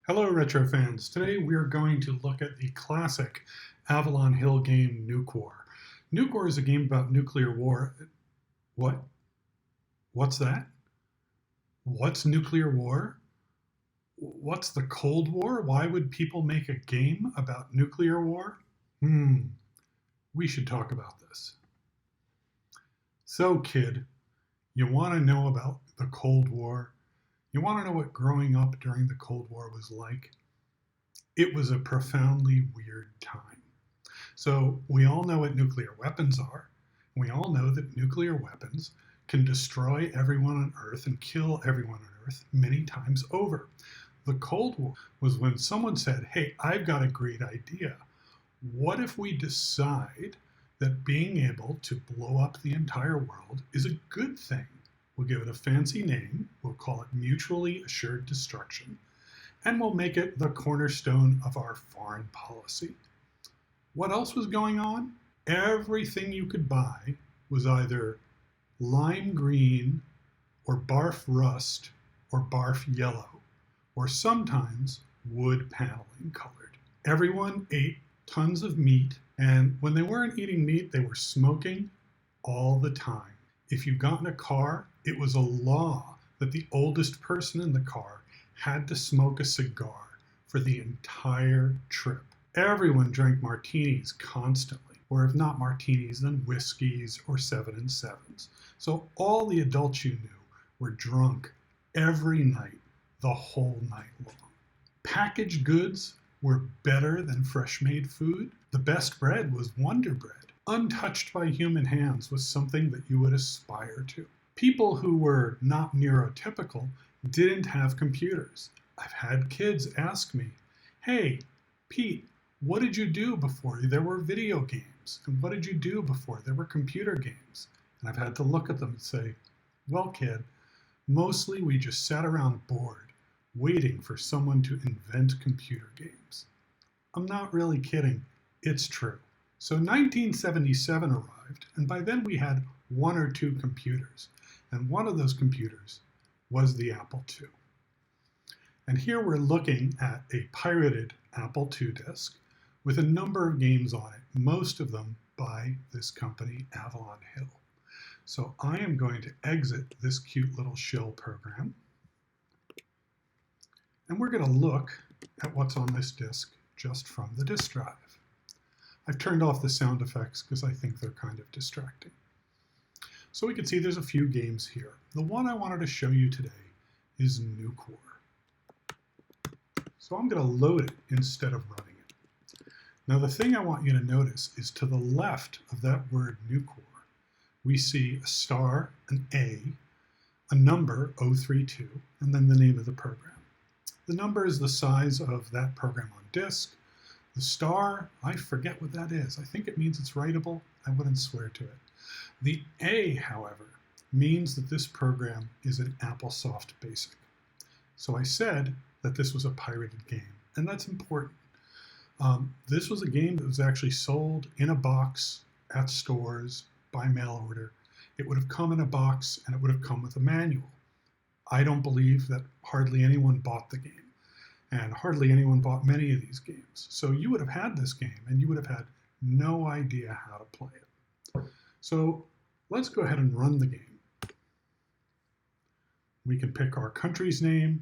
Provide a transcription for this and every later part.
Hello, retro fans. Today we are going to look at the classic Avalon-Hill game, Nukewar. Nukewar is a game about nuclear war. What? What's that? What's nuclear war? What's the Cold War? Why would people make a game about nuclear war? We should talk about this. So, kid, you want to know about the Cold War? You want to know what growing up during the Cold War was like? It was a profoundly weird time. So we all know what nuclear weapons are. We all know that nuclear weapons can destroy everyone on Earth and kill everyone on Earth many times over. The Cold War was when someone said, hey, I've got a great idea. What if we decide that being able to blow up the entire world is a good thing? We'll give it a fancy name. We'll call it mutually assured destruction. And we'll make it the cornerstone of our foreign policy. What else was going on? Everything you could buy was either lime green or barf rust or barf yellow, or sometimes wood paneling colored. Everyone ate tons of meat, and when they weren't eating meat, they were smoking all the time. If you got in a car, it was a law that the oldest person in the car had to smoke a cigar for the entire trip. Everyone drank martinis constantly, or if not martinis, then whiskeys or 7 and 7s. So all the adults you knew were drunk every night, the whole night long. Packaged goods were better than fresh-made food. The best bread was Wonder Bread. Untouched by human hands was something that you would aspire to. People who were not neurotypical didn't have computers. I've had kids ask me, hey, Pete, what did you do before there were video games? And what did you do before there were computer games? And I've had to look at them and say, well, kid, mostly we just sat around bored, waiting for someone to invent computer games. I'm not really kidding. It's true. So 1977 arrived, and by then we had one or two computers. And one of those computers was the Apple II. And here we're looking at a pirated Apple II disk with a number of games on it, most of them by this company, Avalon-Hill. So I am going to exit this cute little shell program. And we're going to look at what's on this disk just from the disk drive. I've turned off the sound effects because I think they're kind of distracting. So we can see there's a few games here. The one I wanted to show you today is Nukewar. So I'm going to load it instead of running it. Now the thing I want you to notice is to the left of that word Nukewar, we see a star, an A, a number 032, and then the name of the program. The number is the size of that program on disk. The star, I forget what that is. I think it means it's writable. I wouldn't swear to it. The A, however, means that this program is an Applesoft BASIC. So I said that this was a pirated game, and that's important. This was a game that was actually sold in a box at stores by mail order. It would have come in a box, and it would have come with a manual. I don't believe that hardly anyone bought the game. And hardly anyone bought many of these games. So you would have had this game and you would have had no idea how to play it. So let's go ahead and run the game. We can pick our country's name.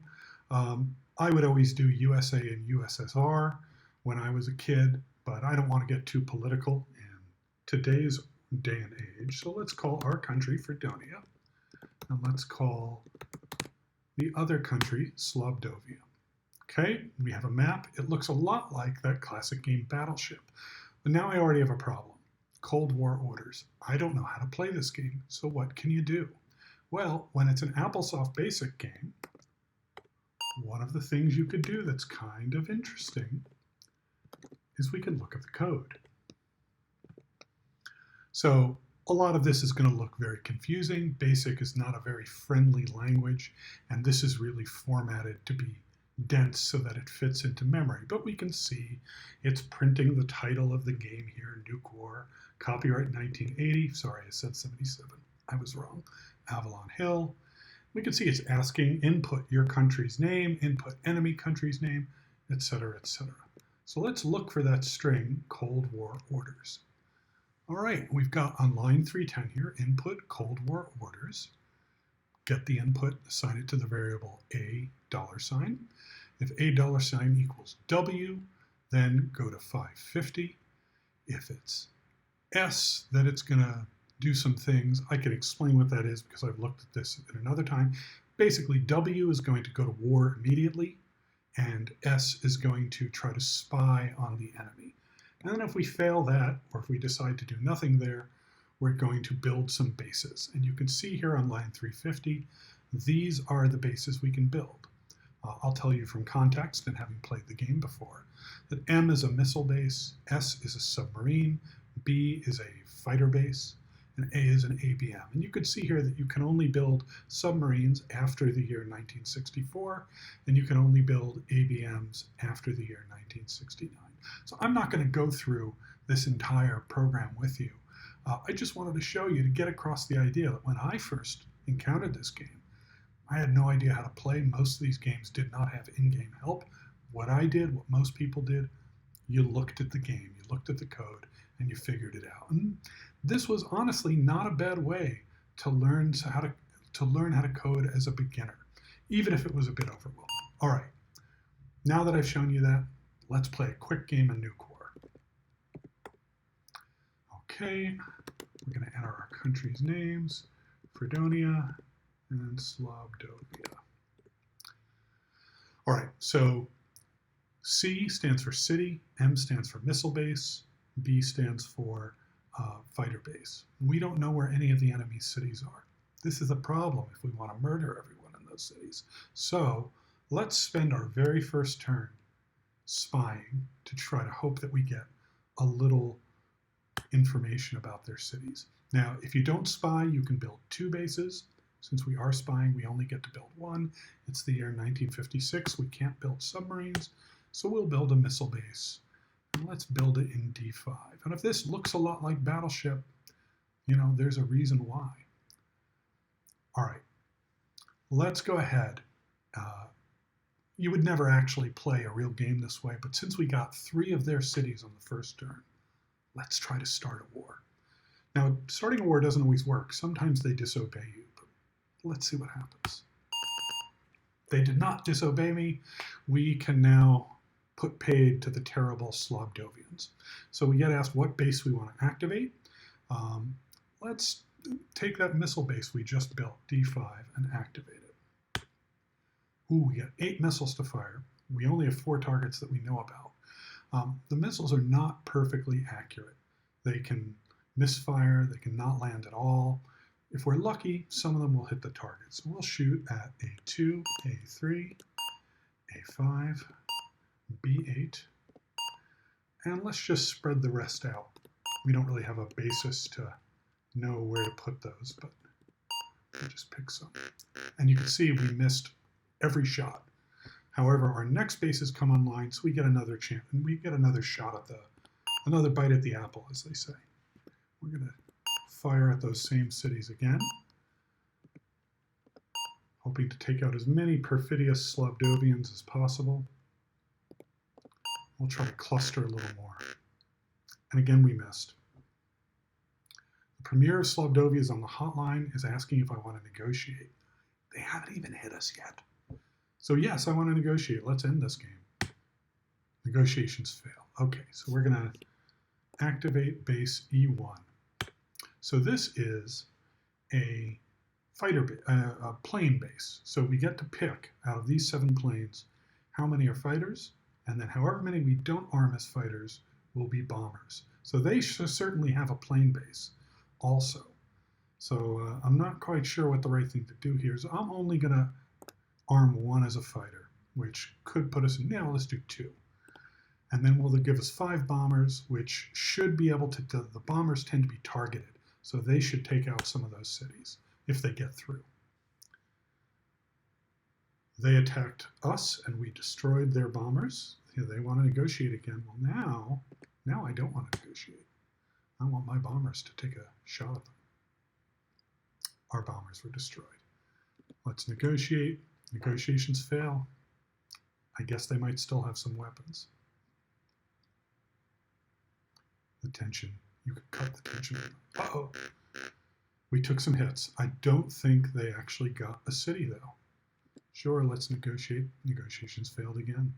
I would always do USA and USSR when I was a kid, but I don't want to get too political in today's day and age. So let's call our country Fredonia. And let's call the other country Slobdovia. Okay, we have a map. It looks a lot like that classic game Battleship. But now I already have a problem. Cold War orders. I don't know how to play this game, so what can you do? Well, when it's an Applesoft BASIC game, one of the things you could do that's kind of interesting is we can look at the code. So a lot of this is going to look very confusing. BASIC is not a very friendly language, and this is really formatted to be dense so that it fits into memory. But we can see it's printing the title of the game here, Nukewar, copyright 1980. Sorry, I said 77. I was wrong. Avalon-Hill. We can see it's asking input your country's name, input enemy country's name, etc., etc. So let's look for that string, Cold War orders. All right, we've got on line 310 here, input Cold War orders. Get the input, assign it to the variable $. If $$ equals W, then go to 550. If it's S, then it's going to do some things. I can explain what that is because I've looked at this at another time. Basically, W is going to go to war immediately, and S is going to try to spy on the enemy. And then if we fail that, or if we decide to do nothing there, we're going to build some bases. And you can see here on line 350, these are the bases we can build. I'll tell you from context and having played the game before, that M is a missile base, S is a submarine, B is a fighter base, and A is an ABM. And you can see here that you can only build submarines after the year 1964, and you can only build ABMs after the year 1969. So I'm not going to go through this entire program with you. I just wanted to show you to get across the idea that when I first encountered this game, I had no idea how to play. Most of these games did not have in-game help. What I did, what most people did, you looked at the game, you looked at the code, and you figured it out. And this was honestly not a bad way to learn how to code as a beginner, even if it was a bit overwhelming. All right, now that I've shown you that, let's play a quick game of Nukewar. Okay, we're going to enter our country's names, Fredonia and Slobdovia. All right, so C stands for city, M stands for missile base, B stands for fighter base. We don't know where any of the enemy's cities are. This is a problem if we want to murder everyone in those cities. So let's spend our very first turn spying to try to hope that we get a little information about their cities. Now, if you don't spy, you can build 2 bases. Since we are spying, we only get to build 1. It's the year 1956. We can't build submarines, so we'll build a missile base. And let's build it in D5. And if this looks a lot like Battleship, you know, there's a reason why. All right, let's go ahead. You would never actually play a real game this way, but since we got 3 of their cities on the first turn, let's try to start a war. Now, starting a war doesn't always work. Sometimes they disobey you, but let's see what happens. They did not disobey me. We can now put paid to the terrible Slobdovians. So we get asked what base we want to activate. Let's take that missile base we just built, D5, and activate it. Ooh, we got 8 missiles to fire. We only have 4 targets that we know about. The missiles are not perfectly accurate. They can misfire, they can not land at all. If we're lucky, some of them will hit the target. So we'll shoot at A2, A3, A5, B8, and let's just spread the rest out. We don't really have a basis to know where to put those, but we'll just pick some. And you can see we missed every shot. However, our next bases come online, so we get another chance, and we get another shot at another bite at the apple, as they say. We're going to fire at those same cities again, hoping to take out as many perfidious Slobdovians as possible. We'll try to cluster a little more. And again, we missed. The premier of Slobdovia is on the hotline, is asking if I want to negotiate. They haven't even hit us yet. So yes, I want to negotiate. Let's end this game. Negotiations fail. Okay, so we're going to activate base E1. So this is a plane base. So we get to pick out of these 7 planes how many are fighters, and then however many we don't arm as fighters will be bombers. So they should certainly have a plane base also. So I'm not quite sure what the right thing to do here is. I'm only going to arm 1 as a fighter, which could put us in, now let's do 2. And then will give us 5 bombers, which should be able to, the bombers tend to be targeted. So they should take out some of those cities if they get through. They attacked us and we destroyed their bombers. They want to negotiate again. Well, now I don't want to negotiate. I want my bombers to take a shot at them. Our bombers were destroyed. Let's negotiate. Negotiations fail. I guess they might still have some weapons. The tension. You could cut the tension. Uh-oh. We took some hits. I don't think they actually got a city, though. Sure, let's negotiate. Negotiations failed again.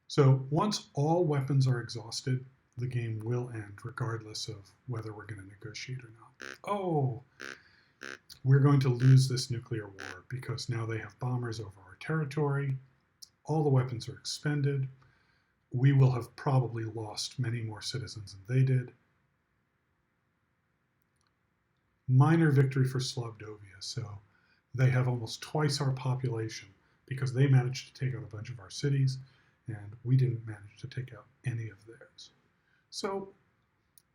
So once all weapons are exhausted, the game will end, regardless of whether we're going to negotiate or not. Oh, we're going to lose this nuclear war because now they have bombers over our territory. All the weapons are expended. We will have probably lost many more citizens than they did. Minor victory for Slavdovia. So they have almost twice our population because they managed to take out a bunch of our cities and we didn't manage to take out any of theirs. So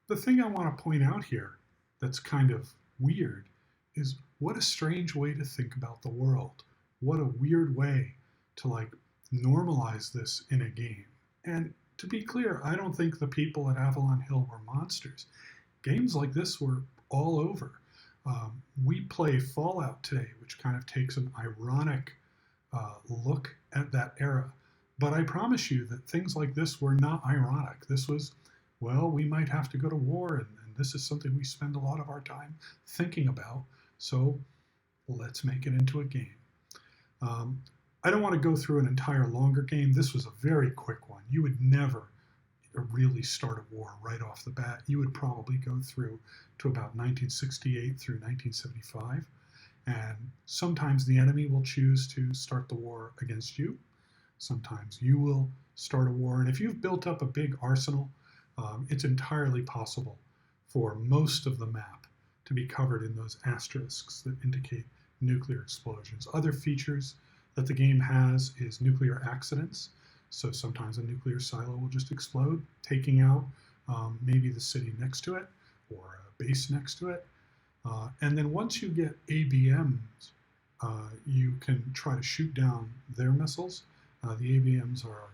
the thing I want to point out here that's kind of weird is what a strange way to think about the world. What a weird way to like normalize this in a game. And to be clear, I don't think the people at Avalon-Hill were monsters. Games like this were all over. We play Fallout today, which kind of takes an ironic look at that era. But I promise you that things like this were not ironic. This was, well, we might have to go to war, and this is something we spend a lot of our time thinking about. So let's make it into a game. I don't want to go through an entire longer game. This was a very quick one. You would never really start a war right off the bat. You would probably go through to about 1968 through 1975. And sometimes the enemy will choose to start the war against you. Sometimes you will start a war. And if you've built up a big arsenal, it's entirely possible for most of the map to be covered in those asterisks that indicate nuclear explosions. Other features that the game has is nuclear accidents. So sometimes a nuclear silo will just explode, taking out maybe the city next to it or a base next to it. And then once you get ABMs, you can try to shoot down their missiles. The ABMs are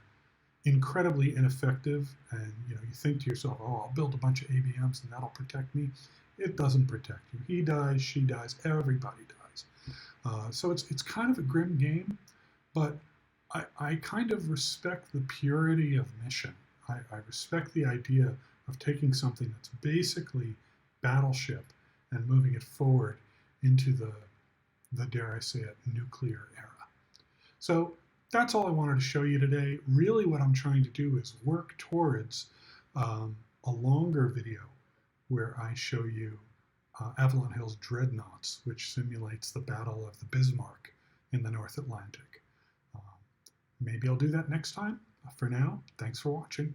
incredibly ineffective, and you think to yourself, "Oh, I'll build a bunch of ABMs and that'll protect me." It doesn't protect you. He dies, she dies, everybody dies. So it's kind of a grim game, but I kind of respect the purity of mission. I respect the idea of taking something that's basically Battleship and moving it forward into the dare I say it, nuclear era. So that's all I wanted to show you today. Really what I'm trying to do is work towards a longer video where I show you Avalon-Hill's dreadnoughts, which simulates the Battle of the Bismarck in the North Atlantic. Maybe I'll do that next time. For now, thanks for watching.